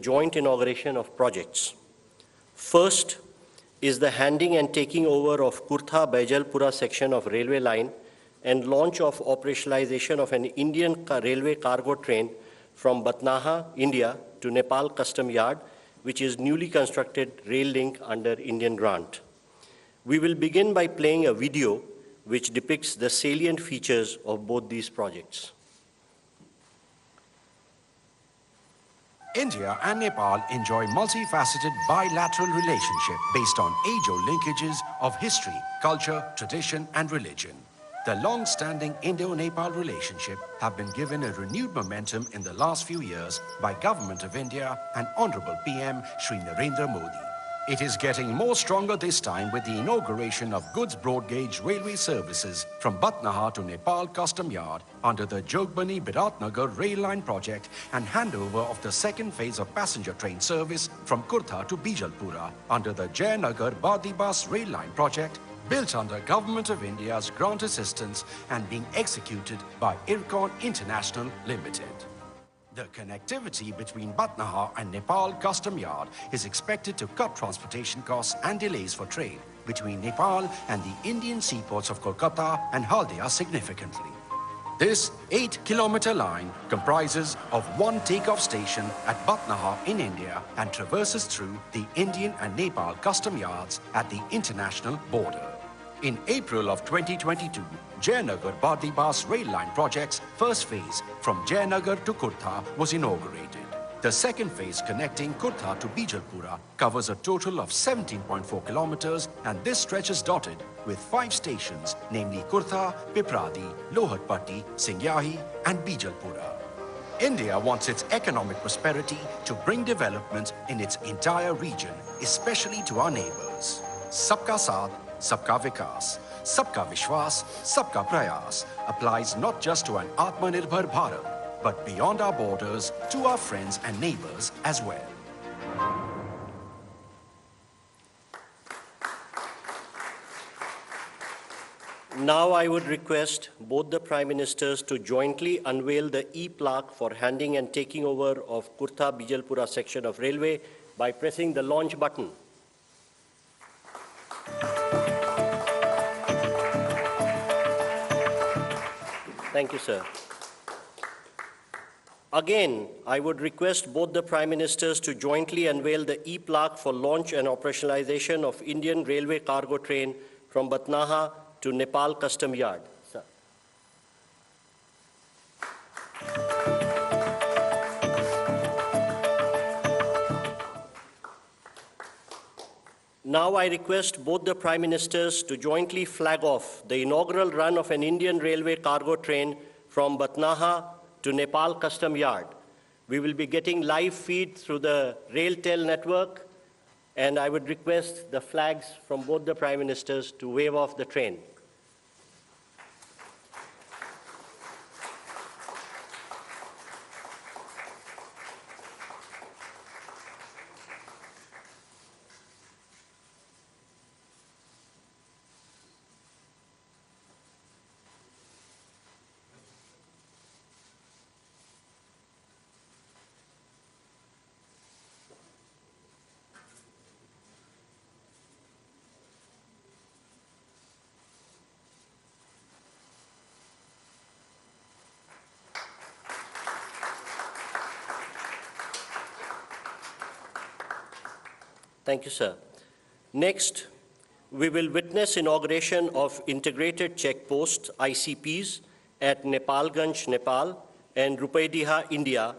joint inauguration of projects. First is the handing and taking over of Kurtha-Baijalpura section of railway line and launch of operationalization of an Indian railway cargo train from Batnaha, India to Nepal Custom Yard, which is newly constructed rail link under Indian grant. We will begin by playing a video which depicts the salient features of both these projects. India and Nepal enjoy multifaceted bilateral relationship based on age-old linkages of history, culture, tradition, and religion. The long-standing Indo-Nepal relationship have been given a renewed momentum in the last few years by Government of India and Honorable PM Shri Narendra Modi. It is getting more stronger this time with the inauguration of goods broad gauge railway services from Batnaha to Nepal Custom Yard under the Jogbani Biratnagar rail line project and handover of the second phase of passenger train service from Kurtha to Bijalpura under the Jayanagar Badibas rail line project built under Government of India's grant assistance and being executed by Ircon International Limited. The connectivity between Batnaha and Nepal Custom Yard is expected to cut transportation costs and delays for trade between Nepal and the Indian seaports of Kolkata and Haldia significantly. This 8-kilometer line comprises of one takeoff station at Batnaha in India and traverses through the Indian and Nepal custom yards at the international border. In April of 2022, Jayanagar Badibas rail line project's first phase from Jayanagar to Kurtha was inaugurated. The second phase connecting Kurtha to Bijalpura covers a total of 17.4 kilometers and this stretch is dotted with 5 stations, namely Kurtha, Pipradi, Lohatpatti, Singyahi and Bijalpura. India wants its economic prosperity to bring development in its entire region, especially to our neighbors. Sabka Saath, Sabka Vikas, Sabka Vishwas, Sabka Prayas applies not just to an Atmanirbhar Bharat, but beyond our borders to our friends and neighbors as well. Now I would request both the Prime Ministers to jointly unveil the e-plaque for handing and taking over of Kurtha-Bijalpura section of railway by pressing the launch button. Thank you, sir. Again, I would request both the Prime Ministers to jointly unveil the e-plaque for launch and operationalization of Indian railway cargo train from Batnaha to Nepal Custom Yard. Sir. Now I request both the Prime Ministers to jointly flag off the inaugural run of an Indian railway cargo train from Batnaha to Nepal Custom Yard. We will be getting live feed through the RailTel network, and I would request the flags from both the Prime Ministers to wave off the train. Thank you, sir. Next, we will witness inauguration of integrated checkposts, ICPs, at Nepalganj, Nepal, and Rupaidiha, India,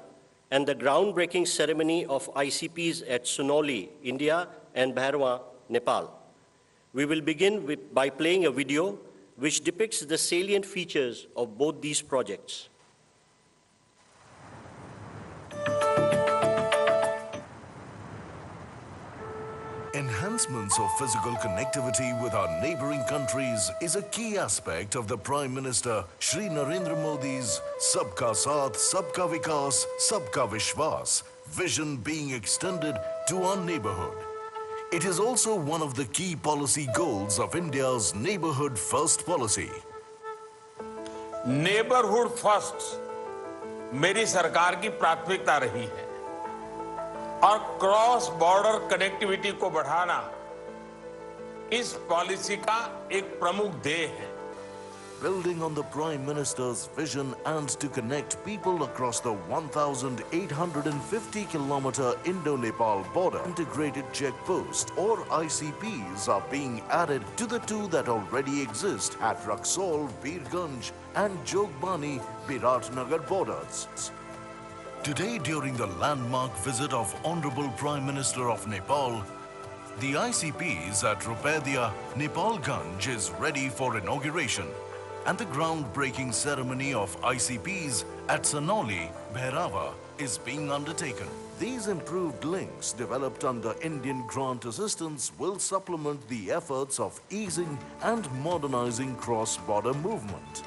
and the groundbreaking ceremony of ICPs at Sunoli, India, and Bhairwa, Nepal. We will begin by playing a video which depicts the salient features of both these projects. Enhancements of physical connectivity with our neighboring countries is a key aspect of the Prime Minister Shri Narendra Modi's Sabka Saath, Sabka Vikas, Sabka Vishwas vision being extended to our neighborhood. It is also one of the key policy goals of India's Neighborhood First policy. Neighborhood First मेरी सरकार की प्राथमिकता रही है। और cross border connectivity को बढ़ाना इस पॉलिसी का एक प्रमुख ध्येय है। Building on the Prime Minister's vision and to connect people across the 1,850-kilometer Indo-Nepal border, integrated checkposts or ICPs are being added to the two that already exist at Raxaul, Birganj and Jogbani, Biratnagar borders. Today, during the landmark visit of Honorable Prime Minister of Nepal, the ICPs at Rupedia, Nepalganj is ready for inauguration, and the groundbreaking ceremony of ICPs at Sanoli, Bhairava is being undertaken. These improved links developed under Indian grant assistance will supplement the efforts of easing and modernizing cross-border movement.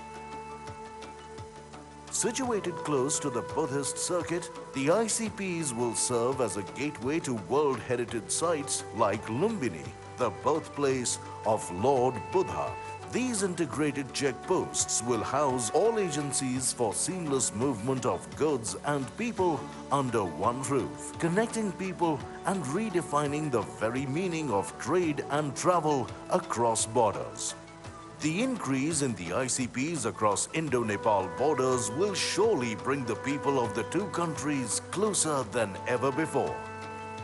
Situated close to the Buddhist circuit, the ICPs will serve as a gateway to World Heritage sites like Lumbini, the birthplace of Lord Buddha. These integrated checkposts will house all agencies for seamless movement of goods and people under one roof, connecting people and redefining the very meaning of trade and travel across borders. The increase in the ICPs across Indo-Nepal borders will surely bring the people of the two countries closer than ever before,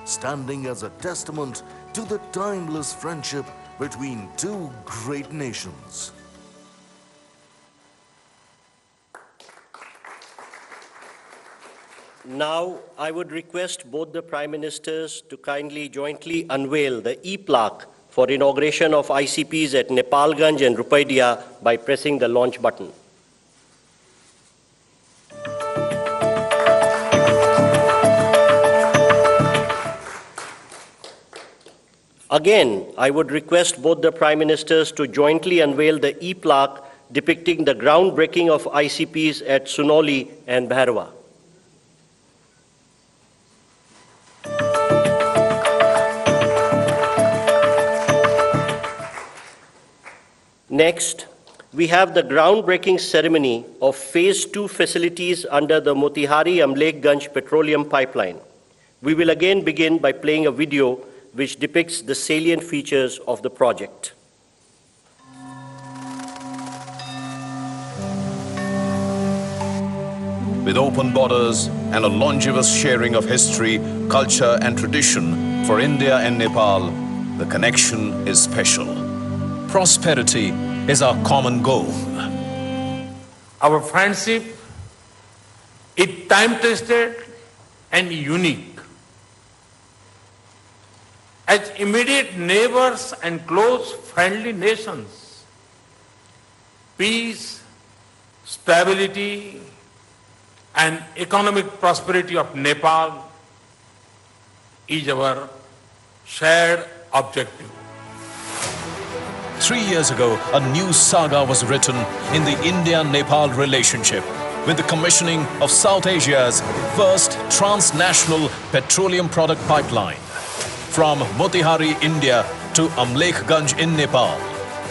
standing as a testament to the timeless friendship between two great nations. Now, I would request both the Prime Ministers to kindly jointly unveil the e-plaque for inauguration of ICPs at Nepalganj and Rupedia by pressing the launch button. Again, I would request both the Prime Ministers to jointly unveil the e-plaque depicting the groundbreaking of ICPs at Sunoli and Bhairava. Next, we have the groundbreaking ceremony of Phase 2 facilities under the Motihari-Amlekganj petroleum pipeline. We will again begin by playing a video which depicts the salient features of the project. With open borders and a longevous sharing of history, culture and tradition for India and Nepal, the connection is special. Prosperity is our common goal. Our friendship is time-tested and unique. As immediate neighbors and close friendly nations, peace, stability, and economic prosperity of Nepal is our shared objective. 3 years ago, a new saga was written in the India-Nepal relationship with the commissioning of South Asia's first transnational petroleum product pipeline from Motihari, India to Amlekganj in Nepal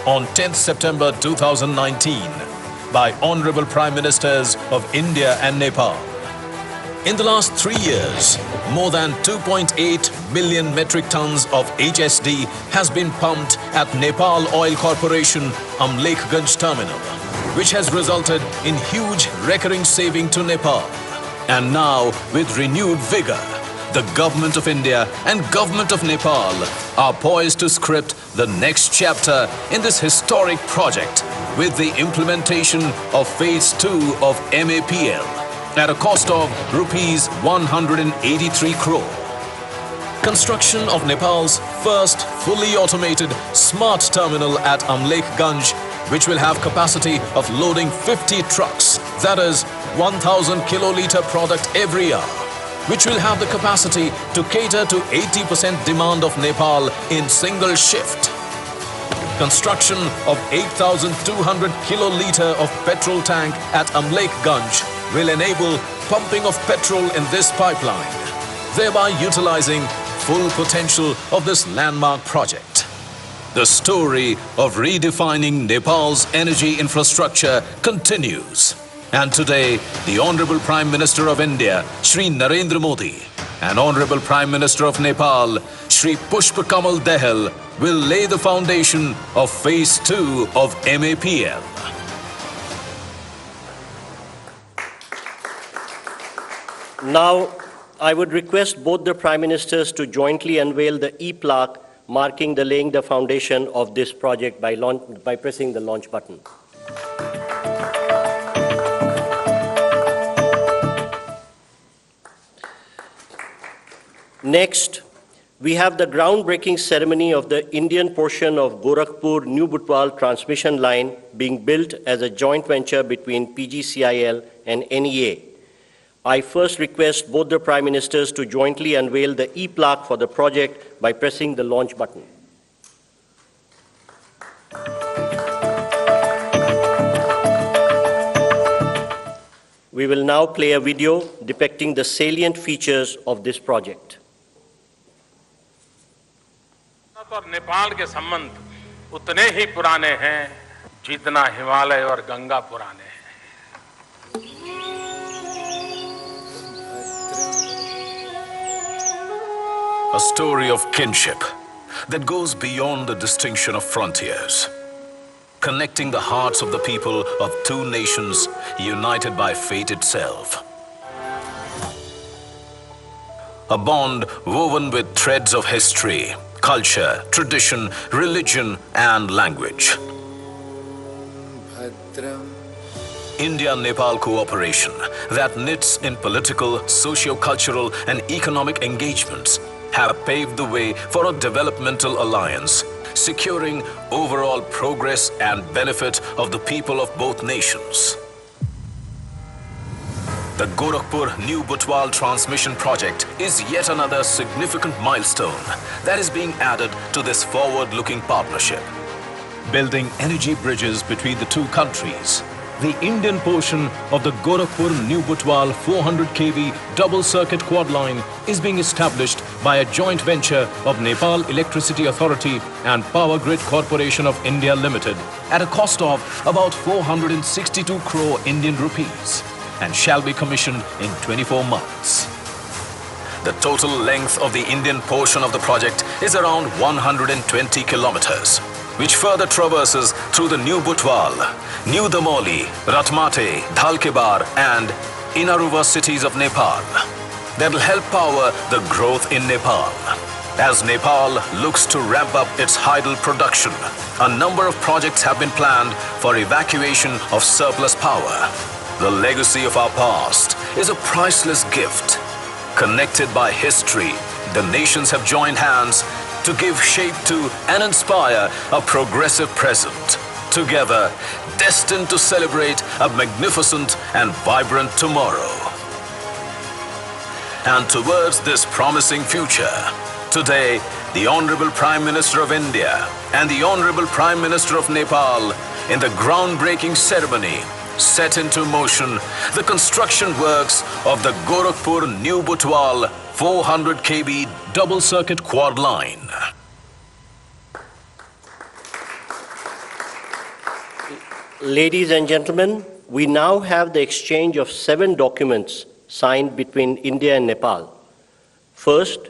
on 10th September 2019 by Honorable Prime Ministers of India and Nepal. In the last 3 years, more than 2.8 million metric tons of HSD has been pumped at Nepal Oil Corporation Amlekganj terminal, which has resulted in huge recurring saving to Nepal. And now, with renewed vigor, the Government of India and Government of Nepal are poised to script the next chapter in this historic project with the implementation of Phase 2 of MAPL at a cost of Rs 183 crore. Construction of Nepal's first fully automated smart terminal at Amlekganj, which will have capacity of loading 50 trucks, that is 1,000 kiloliter product every hour, which will have the capacity to cater to 80% demand of Nepal in single shift. Construction of 8,200 kiloliter of petrol tank at Amlekganj will enable pumping of petrol in this pipeline, thereby utilizing full potential of this landmark project. The story of redefining Nepal's energy infrastructure continues. And today, the Honorable Prime Minister of India, Shri Narendra Modi, and Honorable Prime Minister of Nepal, Shri Pushpa Kamal Dahal, will lay the foundation of Phase 2 of MAPL. Now, I would request both the Prime Ministers to jointly unveil the e-plaque marking the laying the foundation of this project by pressing the launch button. Next, we have the groundbreaking ceremony of the Indian portion of Gorakhpur-New Butwal transmission line being built as a joint venture between PGCIL and NEA. I first request both the Prime Ministers to jointly unveil the e-plaque for the project by pressing the launch button. We will now play a video depicting the salient features of this project. और नेपाल के संबंध उतने ही पुराने हैं जितना हिमालय और गंगा पुराने हैं। A story of kinship that goes beyond the distinction of frontiers, connecting the hearts of the people of two nations united by fate itself. A bond woven with threads of history, culture, tradition, religion, and language. India-Nepal cooperation that knits in political, socio-cultural, and economic engagements have paved the way for a developmental alliance, securing overall progress and benefit of the people of both nations. The Gorakhpur-New Butwal transmission project is yet another significant milestone that is being added to this forward-looking partnership. Building energy bridges between the two countries, the Indian portion of the Gorakhpur-New Butwal 400 kV double-circuit quad line is being established by a joint venture of Nepal Electricity Authority and Power Grid Corporation of India Limited at a cost of about 462 crore Indian rupees. And shall be commissioned in 24 months. The total length of the Indian portion of the project is around 120 kilometers, which further traverses through the New Butwal, New Damoli, Ratmate, Dhalkebar and Inaruva cities of Nepal. That will help power the growth in Nepal. As Nepal looks to ramp up its hydel production, a number of projects have been planned for evacuation of surplus power. The legacy of our past is a priceless gift. Connected by history, the nations have joined hands to give shape to and inspire a progressive present. Together, destined to celebrate a magnificent and vibrant tomorrow. And towards this promising future, today, the Honorable Prime Minister of India and the Honorable Prime Minister of Nepal, in the groundbreaking ceremony, set into motion the construction works of the Gorakhpur-New Butwal 400 kV double-circuit quad line. Ladies and gentlemen, we now have the exchange of 7 documents signed between India and Nepal. First,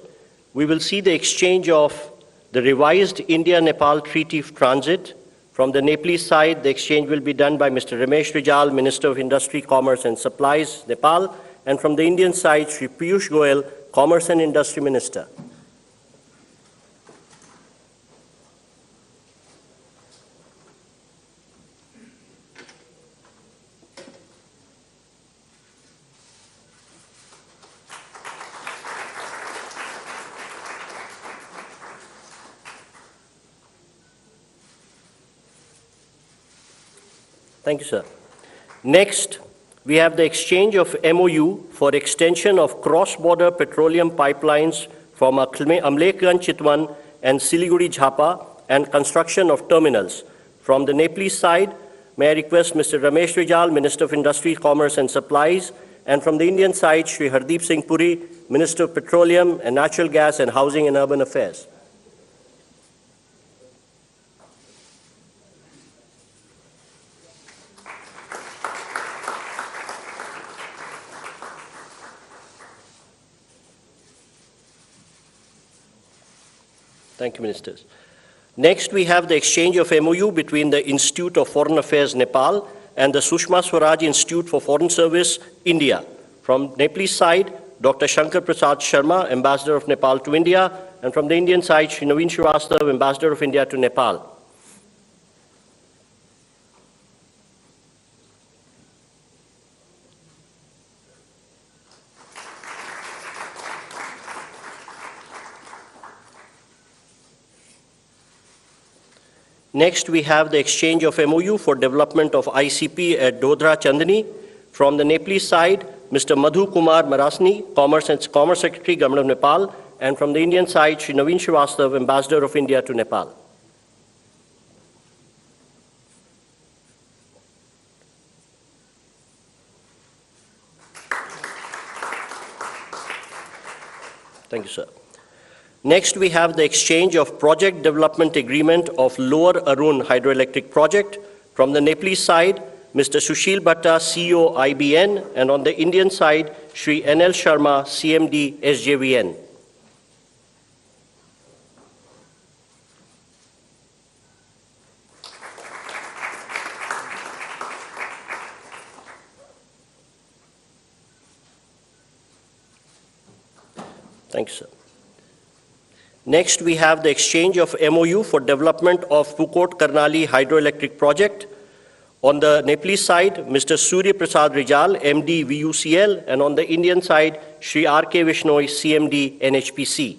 we will see the exchange of the revised India-Nepal Treaty of Transit. From the Nepalese side, the exchange will be done by Mr. Ramesh Rijal, Minister of Industry, Commerce and Supplies, Nepal, and from the Indian side, Shri Piyush Goyal, Commerce and Industry Minister. Thank you, sir. Next, we have the exchange of MOU for extension of cross-border petroleum pipelines from Amlekhganj Chitwan and Siliguri Jhapa and construction of terminals. From the Nepalese side, may I request Mr. Ramesh Rijal, Minister of Industry, Commerce and Supplies, and from the Indian side, Shri Hardeep Singh Puri, Minister of Petroleum and Natural Gas and Housing and Urban Affairs. Thank you, Ministers. Next, we have the exchange of MOU between the Institute of Foreign Affairs, Nepal, and the Sushma Swaraj Institute for Foreign Service, India. From Nepalese side, Dr. Shankar Prasad Sharma, Ambassador of Nepal to India, and from the Indian side, Shri Naveen Srivastava, Ambassador of India to Nepal. Next, we have the exchange of MOU for development of ICP at Dodra Chandni. From the Nepalese side, Mr. Madhu Kumar Marasni, Commerce Secretary, Government of Nepal, and from the Indian side, Shri Naveen Srivastava, Ambassador of India to Nepal. Thank you, sir. Next, we have the exchange of project development agreement of Lower Arun hydroelectric project. From the Nepalese side, Mr. Sushil Bhatta, CEO IBN, and on the Indian side, Shri NL Sharma, CMD SJVN. Thank you, sir. Next, we have the exchange of MOU for development of Pukot Karnali hydroelectric project. On the Nepalese side, Mr. Surya Prasad Rijal, MD VUCL, and on the Indian side, Shri R.K. Vishnoi, CMD NHPC.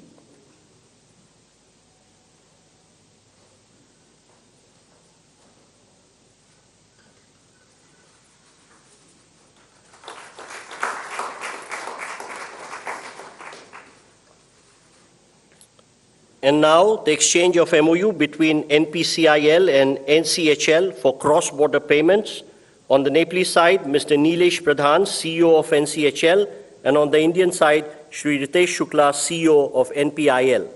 And now, the exchange of MOU between NPCIL and NCHL for cross-border payments. On the Nepalese side, Mr. Nilesh Pradhan, CEO of NCHL, and on the Indian side, Shri Ritesh Shukla, CEO of NPIL.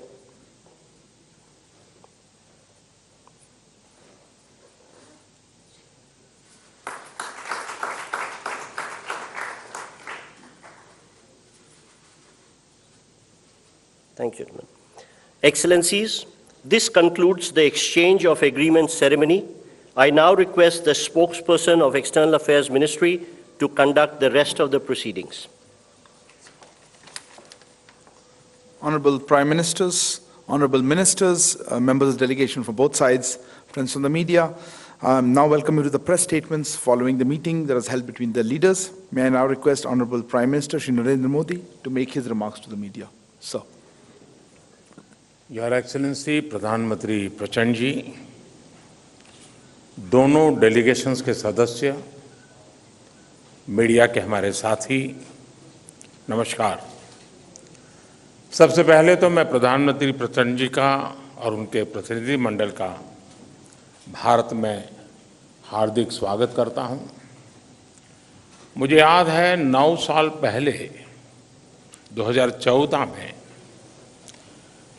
Thank you, gentlemen. Excellencies, this concludes the exchange of agreement ceremony. I now request the spokesperson of External Affairs Ministry to conduct the rest of the proceedings. Honorable Prime Ministers, Honorable Ministers, members of the delegation from both sides, friends from the media, now welcome you to the press statements following the meeting that was held between the leaders. May I now request Honorable Prime Minister Shri Narendra Modi to make his remarks to the media. Sir. Your excellency प्रधानमंत्री प्रचंड जी, दोनों delegations के सदस्य, media के हमारे साथी, नमस्कार। सबसे पहले तो मैं प्रधानमंत्री प्रचंड जी का और उनके प्रतिनिधि मंडल का भारत में हार्दिक स्वागत करता हूं। मुझे याद है 9 साल पहले 2014 में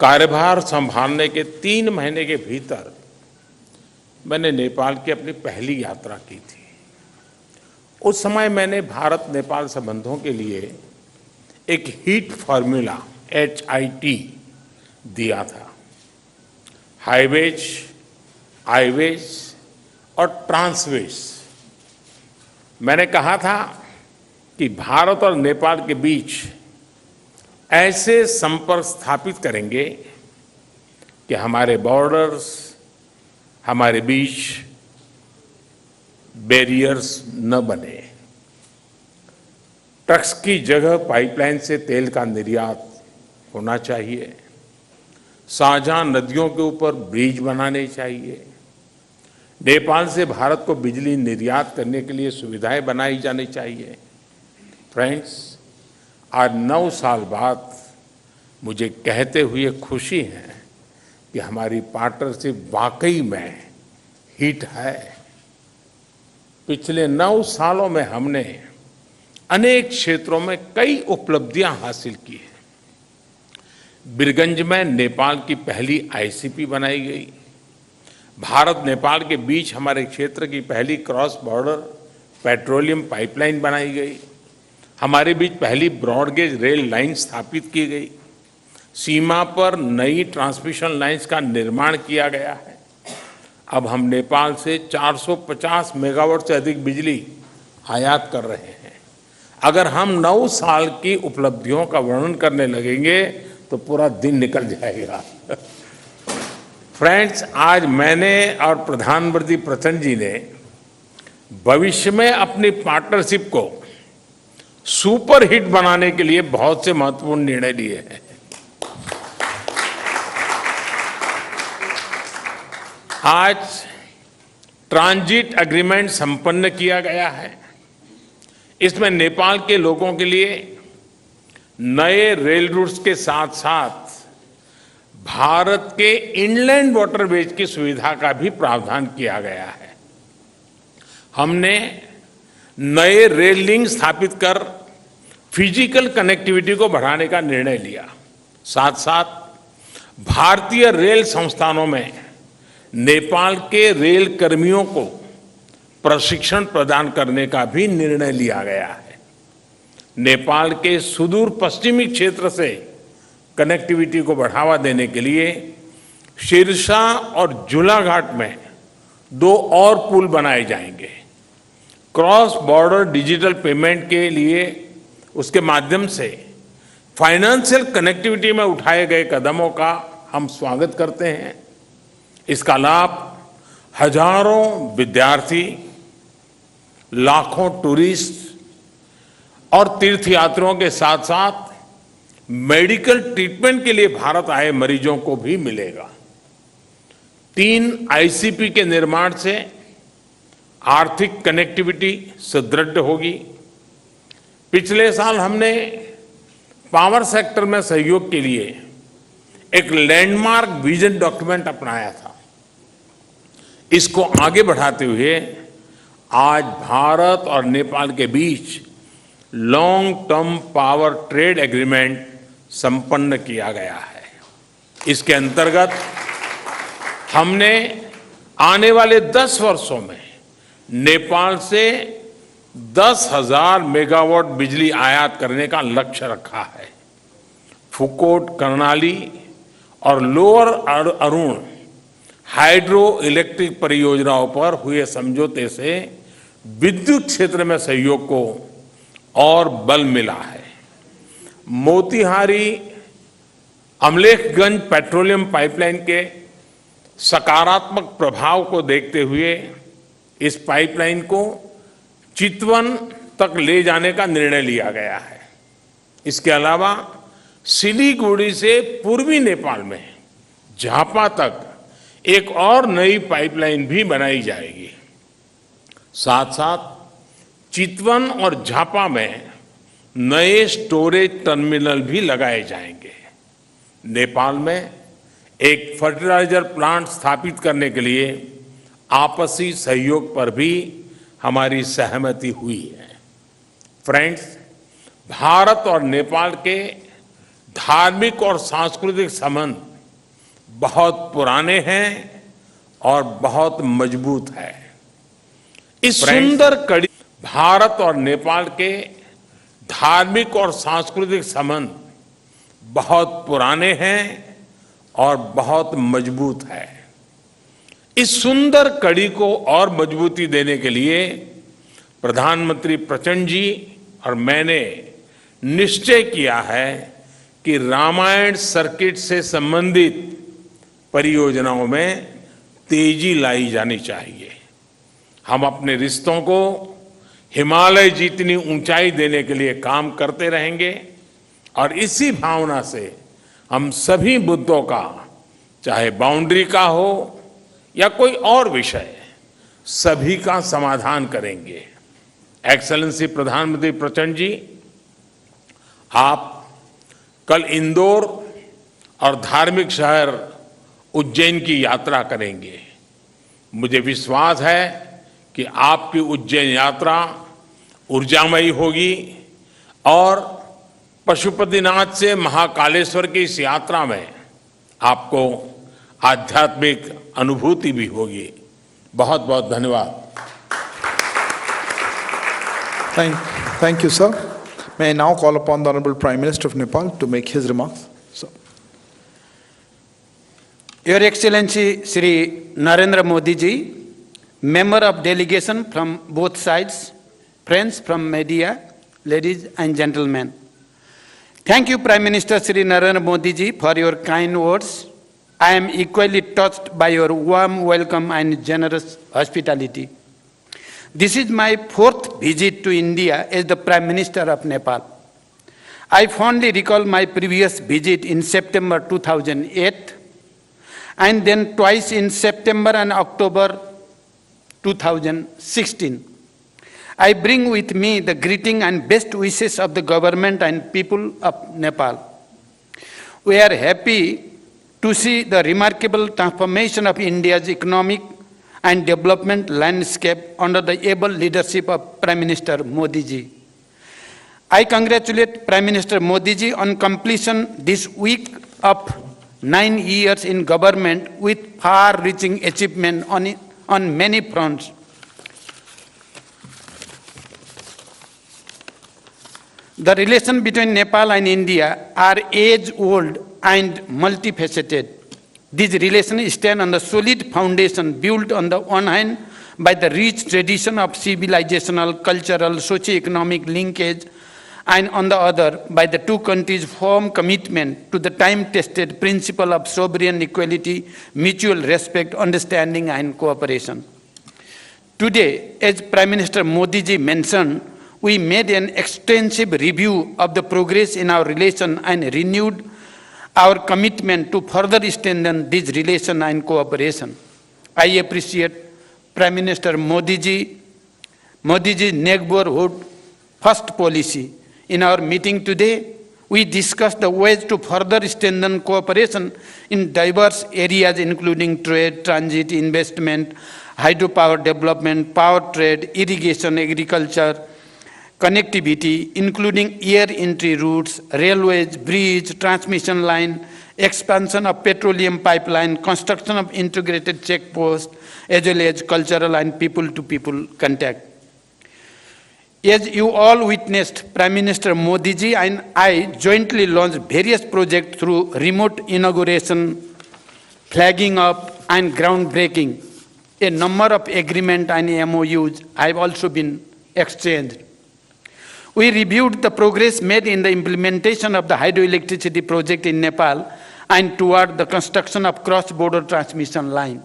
कार्यभार संभालने के 3 महीने के भीतर मैंने नेपाल की अपनी पहली यात्रा की थी। उस समय मैंने भारत नेपाल संबंधों के लिए एक हीट फॉर्मूला HIT दिया था। हाईवेज, आईवेज और ट्रांसवेज। मैंने कहा था कि भारत और नेपाल के बीच ऐसे संपर्क स्थापित करेंगे कि हमारे बॉर्डर्स, हमारे बीच बैरियर्स न बने। ट्रक्स की जगह पाइपलाइन से तेल का निर्यात होना चाहिए। साझा नदियों के ऊपर ब्रिज बनाने चाहिए। नेपाल से भारत को बिजली निर्यात करने के लिए सुविधाएं बनाई जानी चाहिए। फ्रेंड्स, आज 9 साल बाद मुझे कहते हुए खुशी है कि हमारी पार्टनरशिप वाकई में हिट है। पिछले 9 सालों में हमने अनेक क्षेत्रों में कई उपलब्धियां हासिल की हैं। बिरगंज में नेपाल की पहली ICP बनाई गई। भारत नेपाल के बीच हमारे क्षेत्र की पहली क्रॉस बॉर्डर पेट्रोलियम पाइपलाइन बनाई गई। हमारे बीच पहली ब्रॉडगेज रेल लाइन स्थापित की गई। सीमा पर नई ट्रांसमिशन लाइंस का निर्माण किया गया है। अब हम नेपाल से 450 मेगावाट से अधिक बिजली आयात कर रहे हैं। अगर हम 9 साल की उपलब्धियों का वर्णन करने लगेंगे तो पूरा दिन निकल जाएगा। फ्रेंड्स, आज मैंने और प्रधानमंत्री प्रचंड जी ने भविष्य में अपनी पार्टनरशिप को सुपर हिट बनाने के लिए बहुत से महत्वपूर्ण निर्णय लिए हैं। आज ट्रांजिट एग्रीमेंट संपन्न किया गया है। इसमें नेपाल के लोगों के लिए नए रेल रूट्स के साथ साथ भारत के इनलैंड वाटरवेज की सुविधा का भी प्रावधान किया गया है। हमने नए रेल लिंक स्थापित कर फिजिकल कनेक्टिविटी को बढ़ाने का निर्णय लिया। साथ साथ भारतीय रेल संस्थानों में नेपाल के रेल कर्मियों को प्रशिक्षण प्रदान करने का भी निर्णय लिया गया है। नेपाल के सुदूर पश्चिमी क्षेत्र से कनेक्टिविटी को बढ़ावा देने के लिए सिरसा और झूलाघाट में 2 और पुल बनाए जाएंगे। क्रॉस बॉर्डर डिजिटल पेमेंट के लिए उसके माध्यम से फाइनेंशियल कनेक्टिविटी में उठाए गए कदमों का हम स्वागत करते हैं। इसका लाभ हजारों विद्यार्थी, लाखों टूरिस्ट और तीर्थयात्रियों के साथ साथ मेडिकल ट्रीटमेंट के लिए भारत आए मरीजों को भी मिलेगा। 3 आईसीपी के निर्माण से आर्थिक कनेक्टिविटी सुदृढ़ होगी। पिछले साल हमने पावर सेक्टर में सहयोग के लिए एक लैंडमार्क विजन डॉक्यूमेंट अपनाया था। इसको आगे बढ़ाते हुए आज भारत और नेपाल के बीच long term power trade agreement संपन्न किया गया है। इसके अंतर्गत हमने आने वाले 10 वर्षों में नेपाल से 10,000 मेगावाट बिजली आयात करने का लक्ष्य रखा है। फुकोट, कर्णाली और लोअर अरुण हाइड्रो इलेक्ट्रिक परियोजनाओं पर हुए समझौते से विद्युत क्षेत्र में सहयोग को और बल मिला है। मोतिहारी अमलेखगंज पेट्रोलियम पाइपलाइन के सकारात्मक प्रभाव को देखते हुए इस पाइपलाइन को चितवन तक ले जाने का निर्णय लिया गया है। इसके अलावा सिलीगुड़ी से पूर्वी नेपाल में झापा तक एक और नई पाइपलाइन भी बनाई जाएगी। साथ साथ चितवन और झापा में नए स्टोरेज टर्मिनल भी लगाए जाएंगे। नेपाल में एक फर्टिलाइजर प्लांट स्थापित करने के लिए आपसी सहयोग पर भी हमारी सहमति हुई है। फ्रेंड्स, भारत और नेपाल के धार्मिक और सांस्कृतिक संबंध बहुत पुराने हैं और बहुत मजबूत है। इस सुंदर कड़ी भारत और नेपाल के धार्मिक और सांस्कृतिक संबंध बहुत पुराने हैं और बहुत मजबूत है। इस सुंदर कड़ी को और मजबूती देने के लिए प्रधानमंत्री प्रचंड जी और मैंने निश्चय किया है कि रामायण सर्किट से संबंधित परियोजनाओं में तेजी लाई जानी चाहिए। हम अपने रिश्तों को हिमालय जितनी ऊंचाई देने के लिए काम करते रहेंगे और इसी भावना से हम सभी मुद्दों का, चाहे बाउंड्री का हो या कोई और विषय, सभी का समाधान करेंगे। एक्सेलेंसी प्रधानमंत्री प्रचंड जी, आप कल इंदौर और धार्मिक शहर उज्जैन की यात्रा करेंगे। मुझे विश्वास है कि आपकी उज्जैन यात्रा ऊर्जामयी होगी और पशुपतिनाथ से महाकालेश्वर की इस यात्रा में आपको आध्यात्मिक अनुभूति भी होगी। बहुत बहुत धन्यवाद। Thank you, sir. May I now call upon the Honorable Prime Minister of Nepal to make his remarks. Sir. Your Excellency Shri Narendra Modi ji, member of delegation from both sides, friends from media, ladies and gentlemen. Thank you, Prime Minister Shri Narendra Modi ji, for your kind words. I am equally touched by your warm welcome and generous hospitality. This is my fourth visit to India as the Prime Minister of Nepal. I fondly recall my previous visit in September 2008 and then twice in September and October 2016. I bring with me the greeting and best wishes of the government and people of Nepal. We are happy to see the remarkable transformation of India's economic and development landscape under the able leadership of Prime Minister Modi ji. I congratulate Prime Minister Modi ji on completion this week of 9 years in government with far-reaching achievement on many fronts. The relation between Nepal and India are age-old and multifaceted. These relations stand on the solid foundation built on the one hand by the rich tradition of civilizational, cultural, socio-economic linkage, and on the other by the two countries' firm commitment to the time-tested principle of sovereign equality, mutual respect, understanding, and cooperation. Today, as Prime Minister Modi ji mentioned, we made an extensive review of the progress in our relation and renewed our commitment to further strengthen this relation and cooperation. I appreciate Prime Minister Modi ji's neighborhood first policy. In our meeting today, we discussed the ways to further strengthen cooperation in diverse areas including trade, transit, investment, hydropower development, power trade, irrigation, agriculture, connectivity, including air entry routes, railways, bridge, transmission line, expansion of petroleum pipeline, construction of integrated checkposts, as well as cultural and people-to-people contact. As you all witnessed, Prime Minister Modi ji and I jointly launched various projects through remote inauguration, flagging up, and groundbreaking. A number of agreements and MOUs have also been exchanged. We reviewed the progress made in the implementation of the hydroelectricity project in Nepal and toward the construction of cross-border transmission line.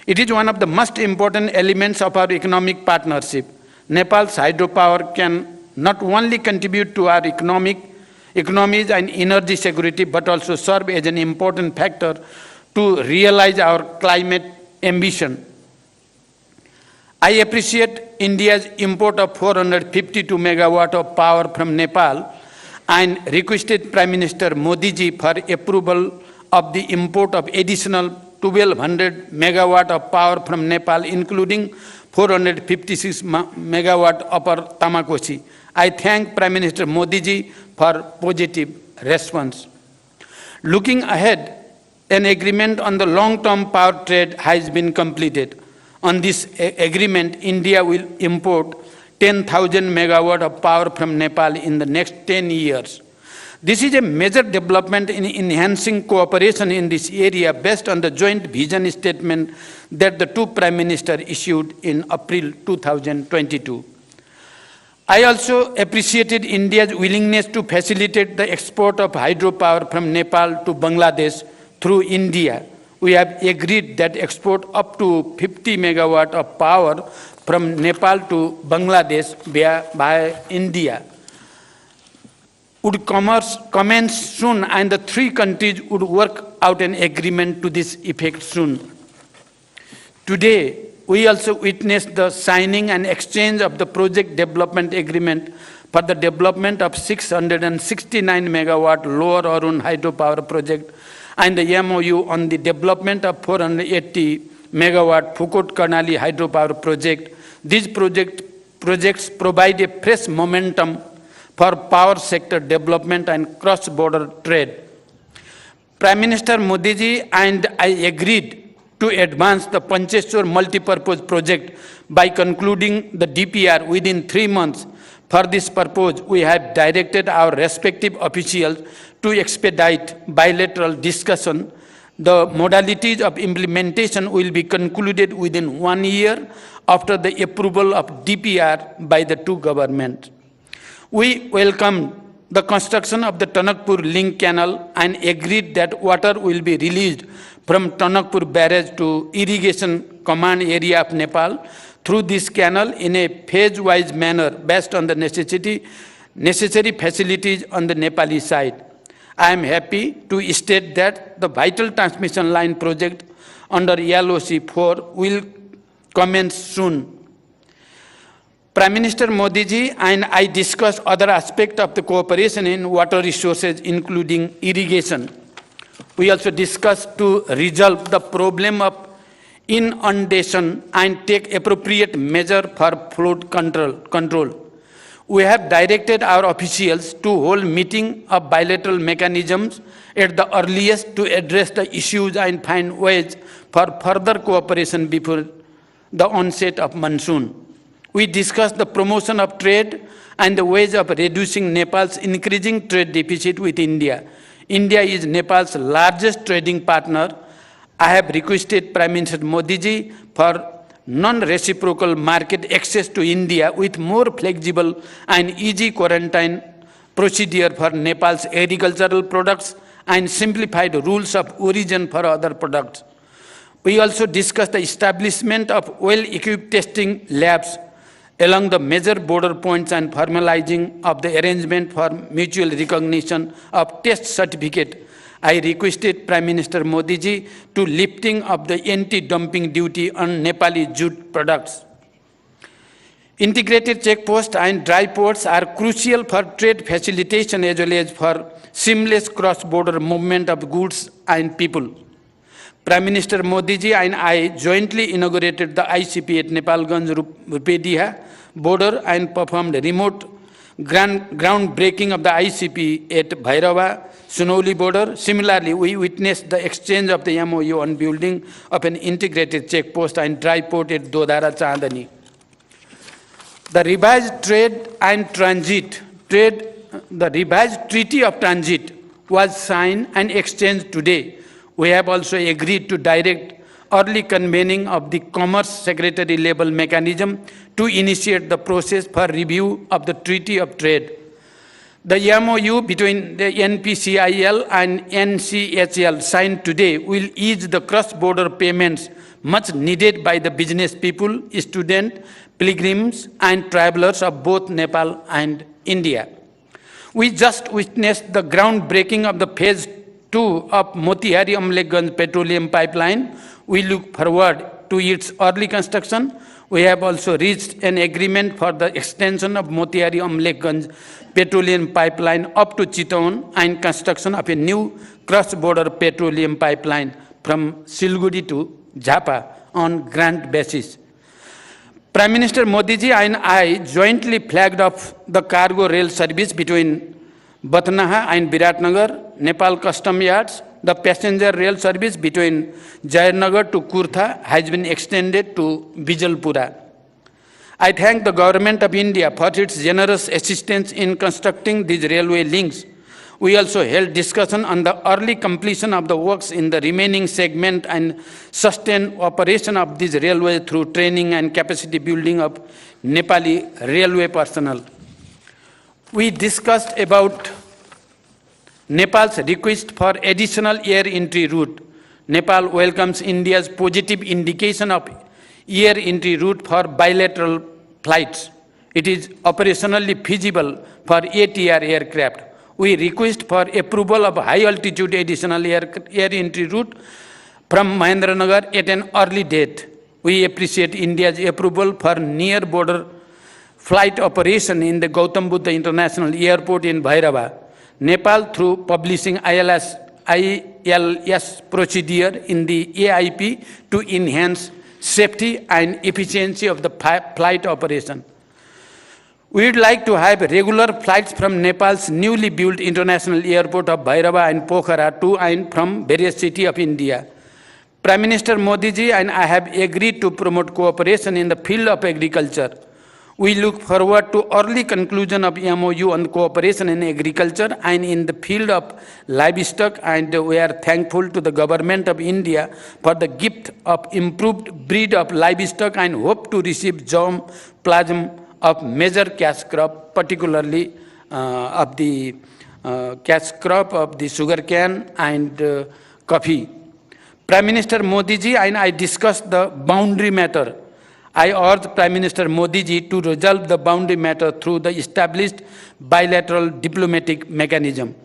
It is one of the most important elements of our economic partnership. Nepal's hydropower can not only contribute to our economies and energy security, but also serve as an important factor to realize our climate ambition. I appreciate India's import of 452 megawatt of power from Nepal and requested Prime Minister Modi ji for approval of the import of additional 1200 megawatt of power from Nepal, including 456 megawatt upper Tamakosi. I thank Prime Minister Modi ji for positive response. Looking ahead, an agreement on the long-term power trade has been completed. On this agreement, India will import 10,000 megawatt of power from Nepal in the next 10 years. This is a major development in enhancing cooperation in this area based on the joint vision statement that the two Prime Ministers issued in April 2022. I also appreciated India's willingness to facilitate the export of hydropower from Nepal to Bangladesh through India. We have agreed that export up to 50 megawatt of power from Nepal to Bangladesh by India would commence soon, and the three countries would work out an agreement to this effect soon. Today, we also witnessed the signing and exchange of the project development agreement for the development of 669 megawatt Lower Arun hydropower project and the MOU on the development of 480 megawatt Phukot Karnali hydropower project. These projects provide a fresh momentum for power sector development and cross-border trade. Prime Minister Modi ji and I agreed to advance the Pancheshwar multipurpose project by concluding the DPR within 3 months. For this purpose, we have directed our respective officials to expedite bilateral discussion The modalities of implementation will be concluded within 1 year after the approval of DPR by the two governments. We welcome the construction of the Tanakpur link canal and agreed that water will be released from Tanakpur barrage to irrigation command area of Nepal through this canal in a phase-wise manner based on the necessary facilities on the Nepali side. I am happy to state that the vital transmission line project under LOC 4 will commence soon. Prime Minister Modi ji and I discussed other aspects of the cooperation in water resources, including irrigation. We also discussed to resolve the problem of inundation and take appropriate measure for flood control. We have directed our officials to hold meeting of bilateral mechanisms at the earliest to address the issues and find ways for further cooperation before the onset of monsoon. We discussed the promotion of trade and the ways of reducing Nepal's increasing trade deficit with India. India is Nepal's largest trading partner. I have requested Prime Minister Modi ji for non-reciprocal market access to India with more flexible and easy quarantine procedure for Nepal's agricultural products and simplified rules of origin for other products. We also discussed the establishment of well-equipped testing labs along the major border points and formalizing of the arrangement for mutual recognition of test certificate. I requested Prime Minister Modi ji to lifting of the anti-dumping duty on Nepali jute products. Integrated checkposts and dry ports are crucial for trade facilitation as well as for seamless cross-border movement of goods and people. Prime Minister Modi ji and I jointly inaugurated the ICP at Nepalganj-Rupediha border and performed remote groundbreaking of the ICP at Bhairava, Sunauli border. Similarly, we witnessed the exchange of the MOU on building of an integrated checkpost and dry port at Dodara Chandani. The revised treaty of transit was signed and exchanged today. We have also agreed to direct early convening of the Commerce Secretary level mechanism to initiate the process for review of the Treaty of Trade. The MOU between the NPCIL and NCHL signed today will ease the cross-border payments much needed by the business people, students, pilgrims, and travelers of both Nepal and India. We just witnessed the groundbreaking of the phase 2 of Motihari-Amlekhganj petroleum pipeline. We look forward to its early construction. We have also reached an agreement for the extension of Motihari-Amlekhganj petroleum pipeline up to Chittaun and construction of a new cross-border petroleum pipeline from Siliguri to Jhapa on grant basis. Prime Minister Modi ji and I jointly flagged off the cargo rail service between Batnaha and Viratnagar, Nepal Custom Yards. The passenger rail service between Jayanagar to Kurtha has been extended to Bijalpura. I thank the Government of India for its generous assistance in constructing these railway links. We also held discussion on the early completion of the works in the remaining segment and sustained operation of these railways through training and capacity building of Nepali railway personnel. We discussed about Nepal's request for additional air entry route. Nepal welcomes India's positive indication of air entry route for bilateral flights. It is operationally feasible for ATR aircraft. We request for approval of high-altitude additional air entry route from Mahendranagar at an early date. We appreciate India's approval for near-border flight operation in the Gautam Buddha International Airport in Bhairava. Nepal, through publishing ILS procedure in the AIP to enhance safety and efficiency of the flight operation. We would like to have regular flights from Nepal's newly built international airport of Bhairava and Pokhara to and from various cities of India. Prime Minister Modi ji and I have agreed to promote cooperation in the field of agriculture. We look forward to early conclusion of MOU on cooperation in agriculture and in the field of livestock, and we are thankful to the Government of India for the gift of improved breed of livestock and hope to receive germplasm of major cash crop, particularly of the cash crop of the sugarcane and coffee. Prime Minister Modi ji and I discussed the boundary matter. I urge Prime Minister Modi ji to resolve the boundary matter through the established bilateral diplomatic mechanism.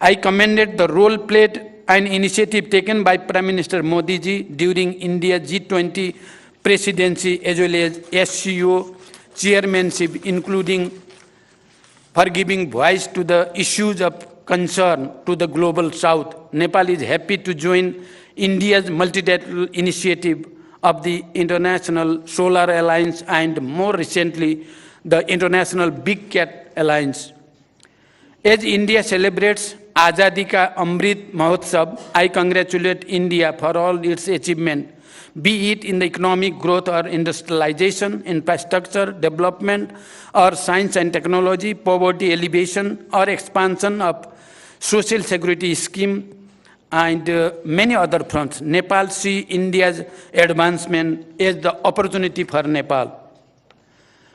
I commended the role played and initiative taken by Prime Minister Modi ji during India's G20 presidency as well as SCO chairmanship, including for giving voice to the issues of concern to the global south. Nepal is happy to join India's multilateral initiative of the International Solar Alliance and more recently the International Big Cat Alliance. As India celebrates Azadi Ka Amrit Mahotsav, I congratulate India for all its achievement, be it in the economic growth or industrialization, infrastructure development, or science and technology, poverty alleviation, or expansion of social security scheme, and many other fronts. Nepal sees India's advancement as the opportunity for Nepal.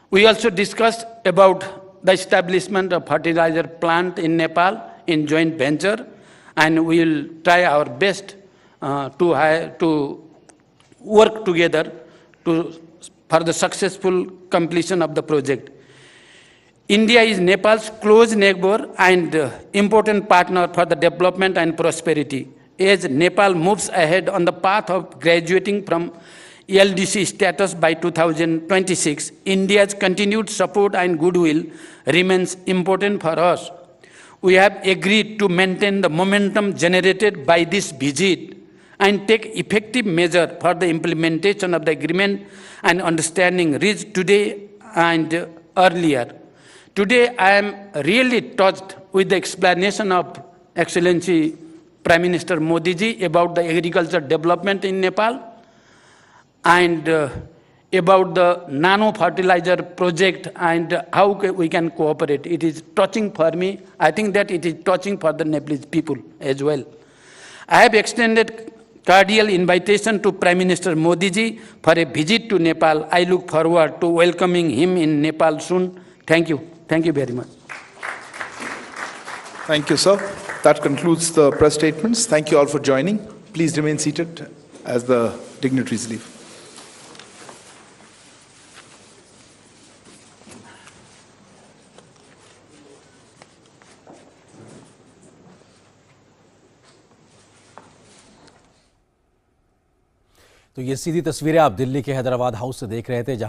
We also discussed about the establishment of fertilizer plant in Nepal in joint venture, and we will try our best to work together for the successful completion of the project. India is Nepal's close neighbor and important partner for the development and prosperity. As Nepal moves ahead on the path of graduating from LDC status by 2026, India's continued support and goodwill remains important for us. We have agreed to maintain the momentum generated by this visit and take effective measures for the implementation of the agreement and understanding reached today and earlier. Today, I am really touched with the explanation of Excellency Prime Minister Modi ji about the agriculture development in Nepal and about the nano fertilizer project and how we can cooperate. It is touching for me. I think that it is touching for the Nepalese people as well. I have extended cordial invitation to Prime Minister Modi ji for a visit to Nepal. I look forward to welcoming him in Nepal soon. Thank you. Thank you very much. Thank you, sir. That concludes the press statements. Thank you all for joining. Please remain seated as the dignitaries leave. तो ये सीधी तस्वीरें आप दिल्ली के Hyderabad house से देख रहे थे, जहां